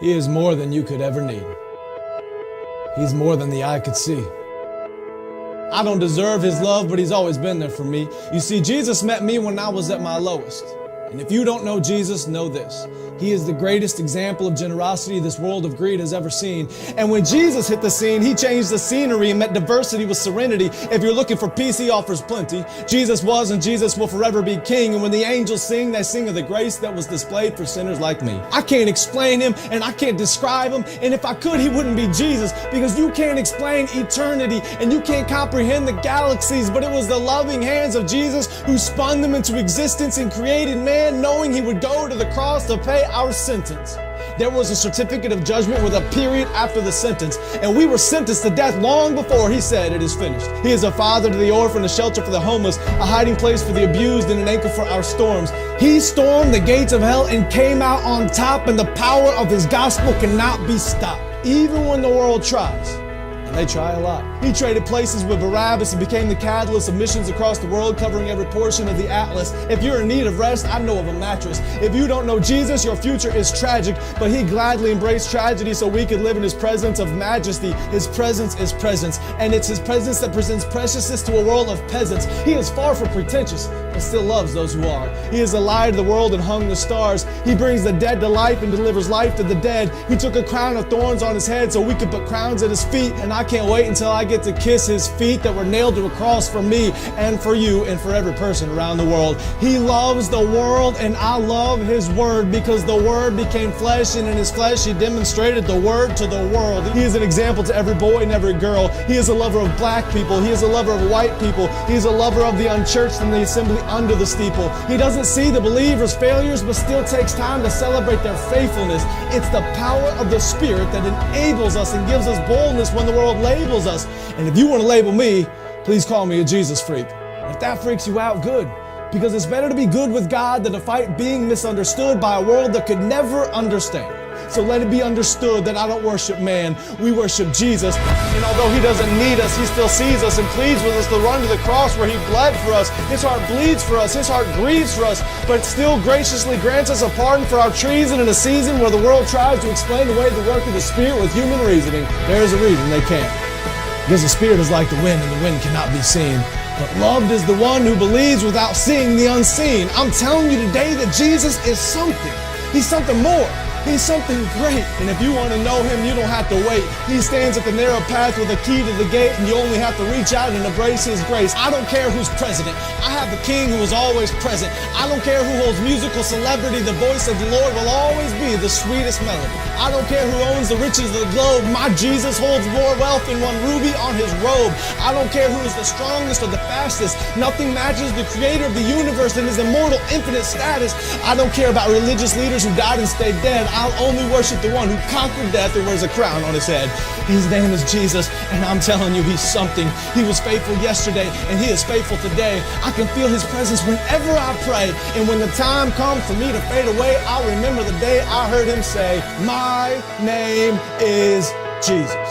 He is more than you could ever need. He's more than the eye could see. I don't deserve his love, but he's always been there for me. You see, Jesus met me when I was at my lowest. And if you don't know Jesus, know this. He is the greatest example of generosity this world of greed has ever seen. And when Jesus hit the scene, he changed the scenery and met diversity with serenity. If you're looking for peace, he offers plenty. Jesus was and Jesus will forever be king. And when the angels sing, they sing of the grace that was displayed for sinners like me. I can't explain him and I can't describe him. And if I could, he wouldn't be Jesus, because you can't explain eternity and you can't comprehend the galaxies. But it was the loving hands of Jesus who spun them into existence and created man, knowing he would go to the cross to pay our sentence. There was a certificate of judgment with a period after the sentence, and we were sentenced to death long before he said it is finished. He is a father to the orphan, a shelter for the homeless, a hiding place for the abused, and an anchor for our storms. He stormed the gates of hell and came out on top, and the power of his gospel cannot be stopped. Even when the world tries, and they try a lot. He traded places with Barabbas and became the catalyst of missions across the world, covering every portion of the atlas. If you're in need of rest, I know of a mattress. If you don't know Jesus, your future is tragic, but he gladly embraced tragedy so we could live in his presence of majesty. His presence is presence, and it's his presence that presents preciousness to a world of peasants. He is far from pretentious, but still loves those who are. He is the light of the world and hung the stars. He brings the dead to life and delivers life to the dead. He took a crown of thorns on his head so we could put crowns at his feet, and I can't wait until I get to kiss his feet that were nailed to a cross for me and for you and for every person around the world. He loves the world, and I love his word, because the word became flesh, and in his flesh he demonstrated the word to the world. He is an example to every boy and every girl. He is a lover of black people. He is a lover of white people. He is a lover of the unchurched and the assembly under the steeple. He doesn't see the believers' failures, but still takes time to celebrate their faithfulness. It's the power of the Spirit that enables us and gives us boldness when the world labels us. And if you want to label me, please call me a Jesus freak. If that freaks you out, good. Because it's better to be good with God than to fight being misunderstood by a world that could never understand. So let it be understood that I don't worship man, we worship Jesus. And although he doesn't need us, he still sees us and pleads with us to run to the cross where he bled for us. His heart bleeds for us, his heart grieves for us, but still graciously grants us a pardon for our treason in a season where the world tries to explain away the work of the Spirit with human reasoning. There is a reason they can't. Because the Spirit is like the wind, and the wind cannot be seen. But loved is the one who believes without seeing the unseen. I'm telling you today that Jesus is something. He's something more. He's something great. And if you want to know him, you don't have to wait. He stands at the narrow path with a key to the gate, and you only have to reach out and embrace his grace. I don't care who's president. I have the king who is always present. I don't care who holds musical celebrity. The voice of the Lord will always be the sweetest melody. I don't care who owns the riches of the globe. My Jesus holds more wealth than one ruby on his robe. I don't care who is the strongest or the fastest. Nothing matches the creator of the universe and his immortal, infinite status. I don't care about religious leaders who died and stayed dead. I'll only worship the one who conquered death and wears a crown on his head. His name is Jesus, and I'm telling you, he's something. He was faithful yesterday, and he is faithful today. I can feel his presence whenever I pray, and when the time comes for me to fade away, I'll remember the day I heard him say, "My name is Jesus."